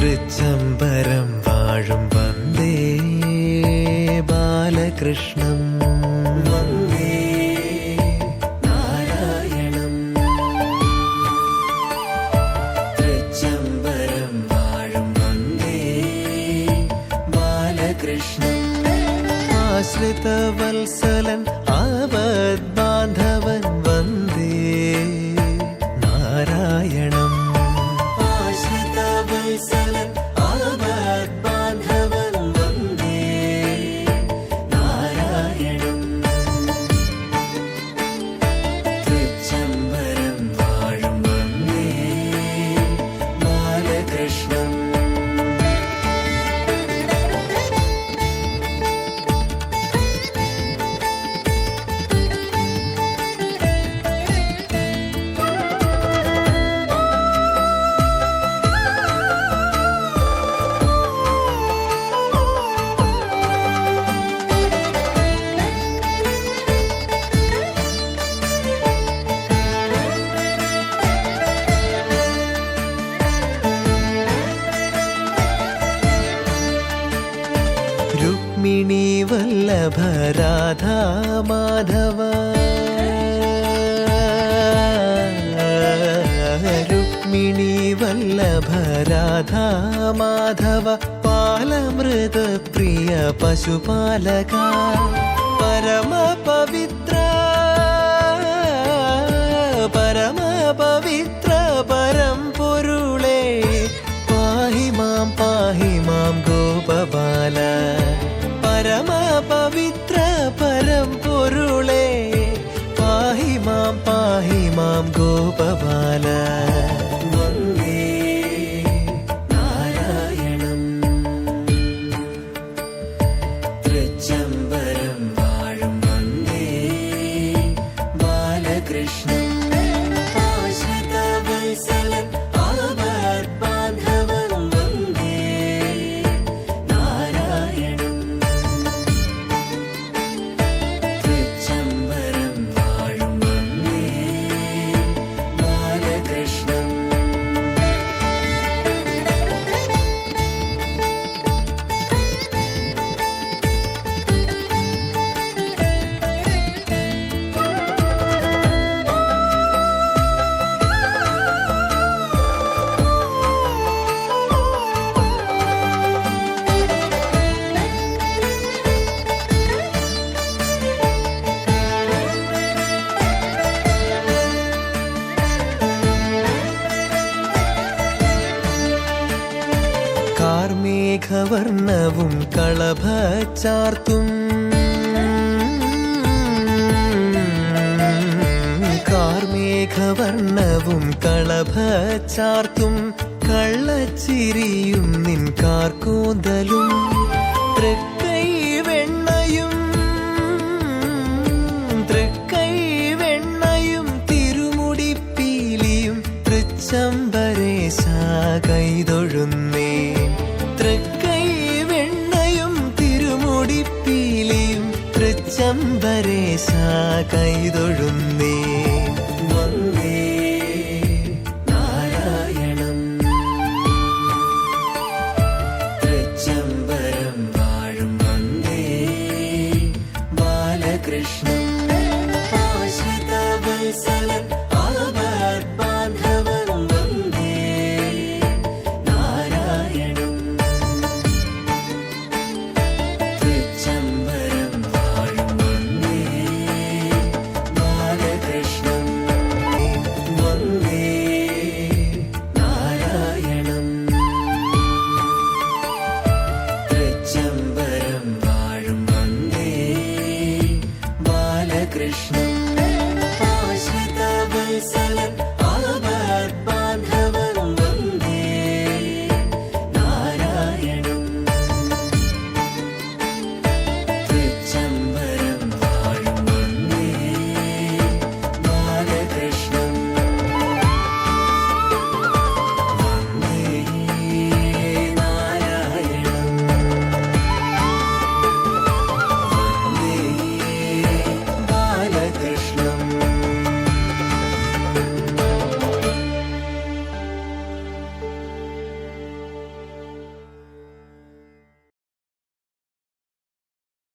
തൃച്ചംബരം വാഴും വന്ദേ ബാലകൃഷ്ണം വന്ദേ നാരായണം. തൃച്ചംബരം വാഴും വന്ദേ ബാലകൃഷ്ണം. ആശ്രിതവത്സലൻ ആപദ്ബാന്ധവൻ വന്ദേ നാരായണം. ആശ്രിതവത്സലൻ ആപദ്ബാന്ധവൻ വന്ദേ നാരായണം. തൃച്ചംബരം വാഴും വന്ദേ ബാലകൃഷ്ണം. രുക്മിണി വല്ലഭ രാധാ മാധവ രുക്മിണി വല്ലഭ രാധാ മാധവ പാലമൃത പ്രിയ പശുപാലക പരമ പവിത്ര പരംപൊരുളേ പാഹി മാം ഗോപബാല. പരമ പവിത്ര പരംപൊരുളേ പാഹി മാം ഗോപബാല. വന്ദേ നാരായണം. തൃച്ചംബരം വാഴും വന്ദേ ബാലകൃഷ്ണം. ആശ്രിതവത്സലൻ ആപദ്ബാന്ധവൻ വന്ദേ നാരായണം. തൃച്ചംബരം വാഴും വന്ദേ ബാലകൃഷ്ണം. കാർമേഘവർണ്ണവും കളഭച്ചാർത്തും കാർമേഘവർണ്ണവും കളഭച്ചാർത്തും കള്ളച്ചിരിയും നിൻ കാർക്കൂന്തലും തൃക്കൈവെണ്ണയും തിരുമുടിപ്പീലിയും തൃച്ചംബരേശ കൈതൊഴുന്നേ. തൃക്കൈവെണ്ണയും തിരുമുടിപ്പീലിയും തൃച്ചംബരേശ കൈതൊഴുന്നേ.